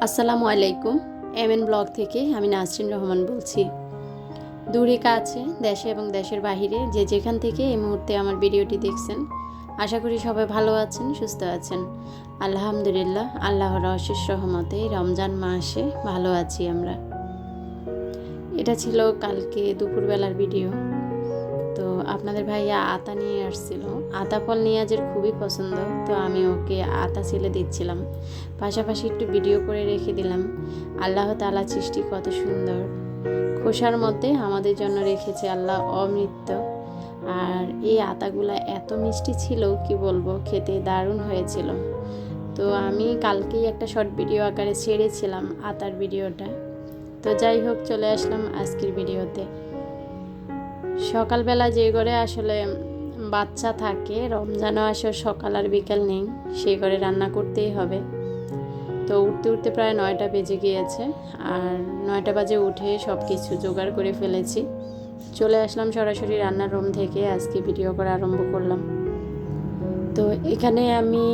আসসালামু আলাইকুম। MN blog থেকে আমি নাসরিন রহমান বলছি। দূরে কাছে, দেশে এবং দেশের বাহিরে যে যেখান থেকে এই মুহূর্তে আমার ভিডিওটি দেখছেন, আশা করি সবাই ভালো আছেন, সুস্থ আছেন। আলহামদুলিল্লাহ, আল্লাহর অশেষ রহমতে রমজান মাসে ভালো আছি আমরা। এটা ছিল কালকে দুপুরবেলার ভিডিও। তো আপনাদের ভাইয়া আতা নিয়ে আসছিল। আতা ফল নিয়াজের খুবই পছন্দ, তো আমি ওকে আতা ছিলে দিচ্ছিলাম, পাশাপাশি একটু ভিডিও করে রেখে দিলাম। আল্লাহ তাআলা সৃষ্টি কত সুন্দর, খোসার মধ্যে আমাদের জন্য রেখেছে আল্লাহ অমৃত। আর এই আতাগুলা এত মিষ্টি ছিল, কি বলবো, খেতে দারুণ হয়েছিল। তো আমি কালকেই একটা শর্ট ভিডিও আকারে ছেড়েছিলাম আতার ভিডিওটা। তো যাই হোক, চলে আসলাম আজকের ভিডিওতে। সকালবেলা যে ঘরে আসলে বাচ্চা থাকে, রমজানও আসে সকাল আর বিকাল নেই, সেই ঘরে রান্না করতেই হবে। তো উঠতে উঠতে প্রায় 9টা বেজে গিয়েছে, আর 9টা বাজে উঠে সব কিছু জোগাড় করে ফেলেছি। চলে আসলাম সরাসরি রান্নার রুম থেকে, আজকে ভিডিও করা আরম্ভ করলাম। তো এখানে আমি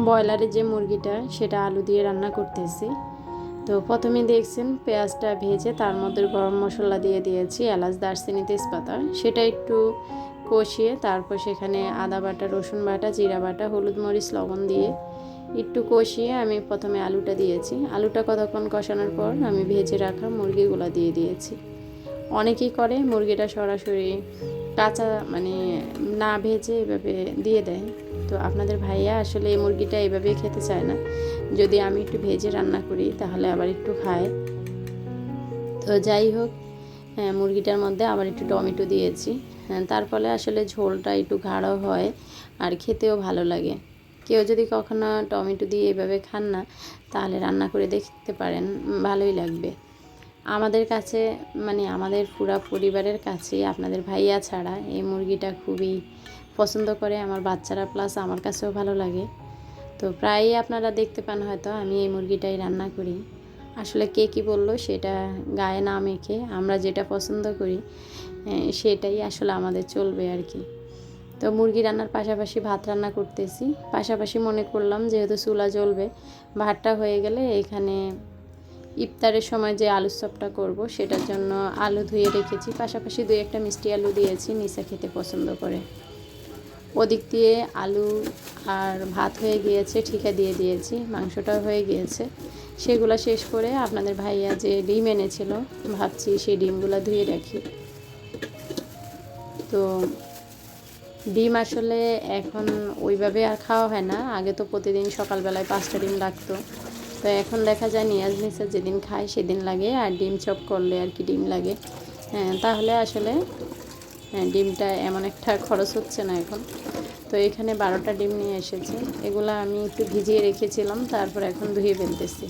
ব্রয়লারের যে মুরগিটা, সেটা আলু দিয়ে রান্না করতেছি। তো প্রথমে দেখছেন পেঁয়াজটা ভেজে তার মধ্যে গরম মশলা দিয়ে দিয়েছি, এলাচ, দারচিনি, তেজপাতা, সেটা একটু কষিয়ে তারপর সেখানে আদা বাটা, রসুন বাটা, জিরা বাটা, হলুদ, মরিচ, লবণ দিয়ে একটু কষিয়ে আমি প্রথমে আলুটা দিয়েছি। আলুটা কতক্ষণ কষানোর পর আমি ভেজে রাখা মুরগিগুলো দিয়ে দিয়েছি। অনেকেই করে মুরগিটা সরাসরি কাঁচা, মানে না ভেজে এভাবে দিয়ে দেয়। তো আপনাদের ভাইয়া আসলে এই মুরগিটা এভাবে খেতে চায় না, যদি আমি একটু ভেজে রান্না করি তাহলে আবার একটু খায়। তো যাই হোক, মুরগিটার মধ্যে আবার একটু টমেটো দিয়েছি, তার ফলে আসলে ঝোলটা একটু গাঢ় হয় আর খেতেও ভালো লাগে। কেউ যদি কখনো টমেটো দিয়ে এভাবে খান না, তাহলে রান্না করে দেখতে পারেন, ভালোই লাগবে। আমাদের কাছে, মানে আমাদের পুরা পরিবারের কাছে আপনাদের ভাইয়া ছাড়া এই মুরগিটা খুবই পছন্দ করে আমার বাচ্চারা, প্লাস আমার কাছেও ভালো লাগে। তো প্রায়ই আপনারা দেখতে পান হয়তো আমি এই মুরগিটাই রান্না করি। আসলে কে কী বললো সেটা গায়ে না মেখে আমরা যেটা পছন্দ করি সেটাই আসলে আমাদের চলবে আর কি। তো মুরগি রান্নার পাশাপাশি ভাত রান্না করতেছি, পাশাপাশি মনে করলাম যেহেতু চুলা জ্বলবে, ভাতটা হয়ে গেলে এখানে ইফতারের সময় যে আলুর চপটা করব সেটার জন্য আলু ধুয়ে রেখেছি, পাশাপাশি 2-1টা মিষ্টি আলু দিয়েছি, নিসা খেতে পছন্দ করে। ওদিক দিয়ে আলু আর ভাত হয়ে গিয়েছে, ঠিকা দিয়ে দিয়েছি, মাংসটাও হয়ে গিয়েছে। সেগুলো শেষ করে আপনাদের ভাইয়া যে ডিম এনেছিল, ভাবছি সেই ডিমগুলো ধুয়ে রাখি। তো ডিম আসলে এখন ওইভাবে আর খাওয়া হয় না, আগে তো প্রতিদিন সকালবেলায় 5টা ডিম লাগতো। তো এখন দেখা যায় নিয়াজ নিসা যেদিন খায় সেদিন লাগে, আর ডিম চপ করলে আর কি ডিম লাগে। তাহলে আসলে ডিমটা এমন একটা খরচ হচ্ছে না এখন। তো এখানে 12টা ডিম নিয়ে এসেছে, এগুলো আমি একটু ভিজিয়ে রেখেছিলাম, তারপর এখন ধুয়ে ফেলতেছি।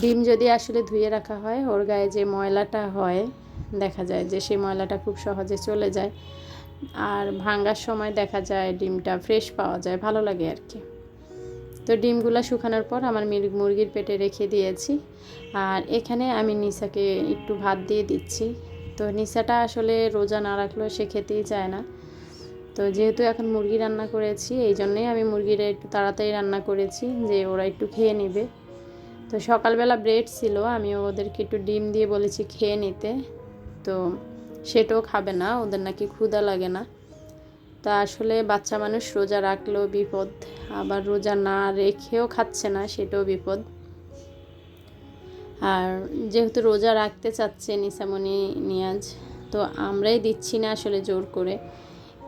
ডিম যদি আসলে ধুয়ে রাখা হয়, ওর গায়ে যে ময়লাটা হয় দেখা যায় যে সেই ময়লাটা খুব সহজে চলে যায়, আর ভাঙার সময় দেখা যায় ডিমটা ফ্রেশ পাওয়া যায়, ভালো লাগে আর কি। তো ডিমগুলো শুকানোর পর আমার মুরগির পেটে রেখে দিয়েছি, আর এখানে আমি নিসাকে একটু ভাত দিয়ে দিচ্ছি। তো নিসাটা আসলে রোজা না রাখলেও সে খেতেই চায় না। তো যেহেতু এখন মুরগি রান্না করেছি, এই জন্যেই আমি মুরগিটা একটু তাড়াতাড়ি রান্না করেছি যে ওরা একটু খেয়ে নেবে। তো সকালবেলা ব্রেড ছিল, আমি ওদেরকে একটু ডিম দিয়ে বলেছি খেয়ে নিতে। তো সেটাও খাবে না, ওদের নাকি ক্ষুধা লাগে না। তা আসলে বাচ্চা মানুষ রোজা রাখলেও বিপদ, আবার রোজা না রেখেও খাচ্ছে না, সেটাও বিপদ। আর যেহেতু রোজা রাখতে চাচ্ছে নিসামণি, নিয়াজ, তো আমরাই দিচ্ছি না আসলে জোর করে,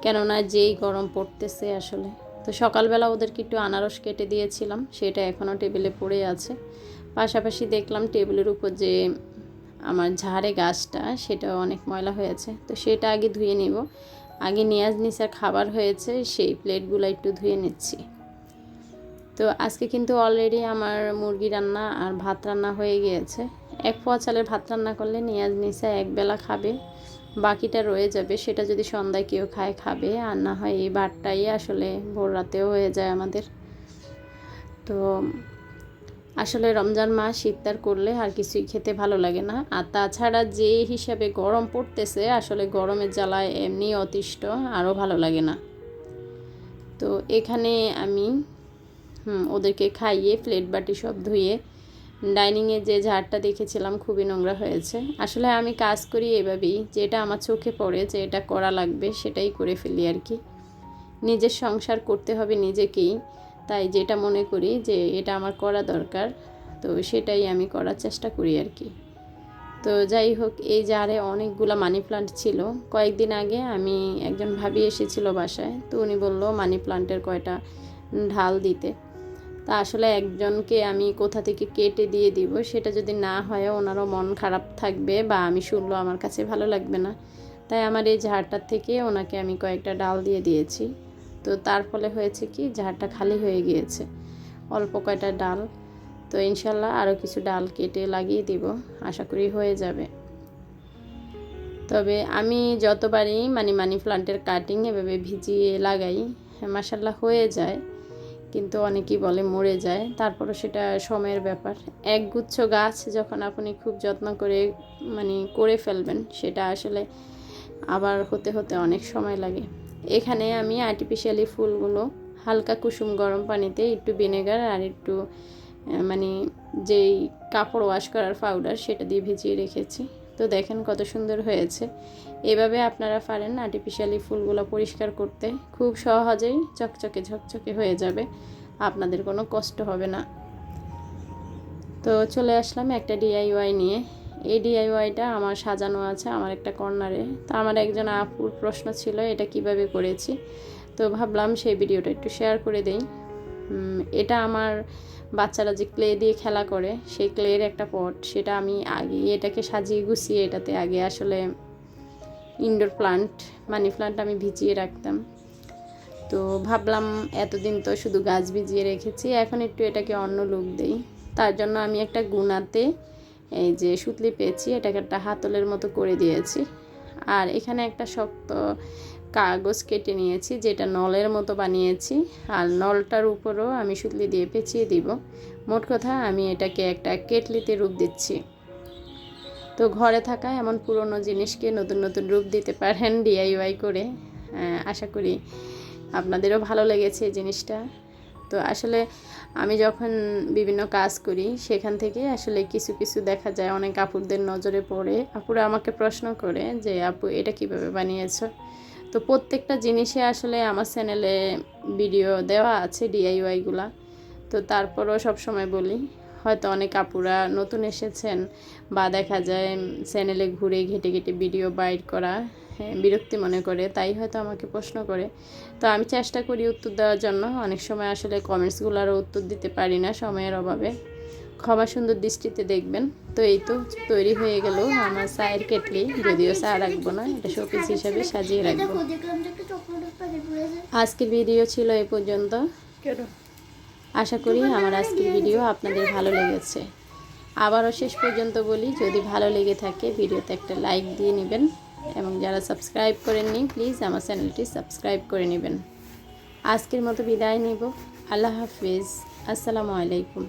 কেননা যেই গরম পড়তেছে আসলে। তো সকালবেলা ওদেরকে একটু আনারস কেটে দিয়েছিলাম, সেটা এখনও টেবিলে পড়ে আছে। পাশাপাশি দেখলাম টেবিলের উপর যে আমার ঝাড়ে গাছটা, সেটাও অনেক ময়লা হয়েছে, তো সেটা আগে ধুয়ে নিব। আগে নিয়াজ নিসার খাবার হয়েছে, সেই প্লেটগুলো একটু ধুয়ে নিচ্ছি। তো আজকে কিন্তু অলরেডি আমার মুরগি রান্না আর ভাত রান্না হয়ে গিয়েছে। 1 পোয়া চালের ভাত রান্না করলে নিয়াজ নিসা একবেলা খাবে, বাকিটা রয়ে যাবে, সেটা যদি সন্ধ্যায় কেউ খাবে, আর না হয় এই ভাতটাই আসলে ভোর রাতেও হয়ে যায় আমাদের। তো আসলে রমজান মাস ইফতার করলে আর কিছুই খেতে ভালো লাগে না। আর তাছাড়া যে হিসাবে গরম পড়তেছে, আসলে গরমের জ্বালায় এমনি অতিষ্ঠ, আরও ভালো লাগে না। তো এখানে আমি ওদেরকে খাইয়ে প্লেট বাটি সব ধুয়ে ডাইনিংয়ে যে ঝাড়টা দেখেছিলাম খুবই নোংরা হয়েছে। আসলে আমি কাজ করি এভাবেই, যেটা আমার চোখে পড়ে যে এটা করা লাগবে সেটাই করে ফেলি আর কি। নিজের সংসার করতে হবে নিজেকেই, তাই যেটা মনে করি যে এটা আমার করা দরকার, তো সেটাই আমি করার চেষ্টা করি আর কি। তো যাই হোক, এই জারে অনেকগুলো মানি প্লান্ট ছিল। কয়েকদিন আগে আমি একজন ভাবি এসেছিল বাসায়, তো উনি বললো মানি প্লান্টের কয়টা ঢাল দিতে। তা আসলে একজনকে আমি কোথা থেকে কেটে দিয়ে দিব, সেটা যদি না হয় ওনারও মন খারাপ থাকবে, বা আমি শুনলো আমার কাছে ভালো লাগবে না। তাই আমার এই ঝাড়টার থেকে ওনাকে আমি কয়েকটা ডাল দিয়ে দিয়েছি। তো তার ফলে হয়েছে কি, ঝাড়টা খালি হয়ে গিয়েছে, অল্প কয়টা ডাল। তো ইনশাল্লাহ আরও কিছু ডাল কেটে লাগিয়ে দিব, আশা করি হয়ে যাবে। তবে আমি যতবারই মানি প্লান্টের কাটিং এভাবে ভিজিয়ে লাগাই, মাশাল্লাহ হয়ে যায়, কিন্তু অনেকেই বলে মরে যায়। তারপরও সেটা সময়ের ব্যাপার। একগুচ্ছ গাছ যখন আপনি খুব যত্ন করে করে ফেলবেন, সেটা আসলে আবার হতে হতে অনেক সময় লাগে। এখানে আমি আর্টিফিশিয়ালি ফুলগুলো হালকা কুসুম গরম পানিতে একটু ভিনেগার আর একটু যেই কাপড় ওয়াশ করার পাউডার, সেটা দিয়ে ভিজিয়ে রেখেছি। তো দেখেন কত সুন্দর হয়েছে। এভাবে আপনারা পারেন আর্টিফিশিয়ালি ফুলগুলো পরিষ্কার করতে, খুব সহজেই চকচকে ঝকচকে হয়ে যাবে, আপনাদের কোনো কষ্ট হবে না। তো চলে আসলাম একটা DIY নিয়ে। এই DIYটা আমার সাজানো আছে আমার একটা কর্নারে। তো আমার একজন আপুর প্রশ্ন ছিল এটা কিভাবে করেছি, তো ভাবলাম সেই ভিডিওটা একটু শেয়ার করে দেই। এটা আমার বাচ্চারা যে ক্লে দিয়ে খেলা করে, সেই ক্লের একটা পট, সেটা আমি আগে এটাকে সাজিয়ে গুছিয়ে এটাতে আগে আসলে ইনডোর প্লান্ট, মানি প্লান্ট আমি ভিজিয়ে রাখতাম। তো ভাবলাম এতদিন তো শুধু গাছ ভিজিয়ে রেখেছি, এখন একটু এটাকে অন্য লুক দেই। তার জন্য আমি একটা গুনাতে এই যে সুতলি পেয়েছি, এটাকে একটা হাতলের মতো করে দিয়েছি। আর এখানে একটা শক্ত কাগজ কেটে নিয়েছি, যেটা নলের মতো বানিয়েছি, আর নলটার উপরও আমি সুতলি দিয়ে পেঁচিয়ে দিব। মোট কথা আমি এটাকে একটা কেটলিতে রূপ দিচ্ছি। তো ঘরে থাকা এমন পুরনো জিনিসকে নতুন নতুন রূপ দিতে পারেন DIY করে। আশা করি আপনাদেরও ভালো লেগেছে এই জিনিসটা। তো আসলে আমি যখন বিভিন্ন কাজ করি, সেখান থেকে আসলে কিছু কিছু দেখা যায় অনেক আপুদের নজরে পড়ে, আপুরা আমাকে প্রশ্ন করে যে আপু এটা কিভাবে বানিয়েছো। তো প্রত্যেকটা জিনিসে আসলে আমার চ্যানেলে ভিডিও দেওয়া আছে DIYগুলা। তো তারপরও সবসময় বলি, হয়তো অনেক আপুরা নতুন এসেছেন, বা দেখা যায় চ্যানেলে ঘুরে ঘেটে ঘেটে ভিডিও বাইর করা বিরক্তি মনে করে, তাই হয়তো আমাকে প্রশ্ন করে। তো আমি চেষ্টা করি উত্তর দেওয়ার জন্য। অনেক সময় আসলে কমেন্টসগুলোরও উত্তর দিতে পারি না সময়ের অভাবে, ক্ষমা সুন্দর দৃষ্টিতে দেখবেন। তো এই তো তৈরি হয়ে গেল আমার চায়ের কেটলি, যদিও চা রাখবো না, এটা শোপিস হিসাবে সাজিয়ে রাখবো। আজকের ভিডিও ছিল এই পর্যন্ত। আশা করি আমার আজকের ভিডিও আপনাদের ভালো লেগেছে। আবারও শেষ পর্যন্ত বলি, যদি ভালো লেগে থাকে ভিডিওতে একটা লাইক দিয়ে নেবেন, এবং যারা সাবস্ক্রাইব করেননি প্লিজ আমার চ্যানেলটি সাবস্ক্রাইব করে নেবেন। আজকের মতো বিদায় নিব। আল্লাহ হাফিজ, আসসালামু আলাইকুম।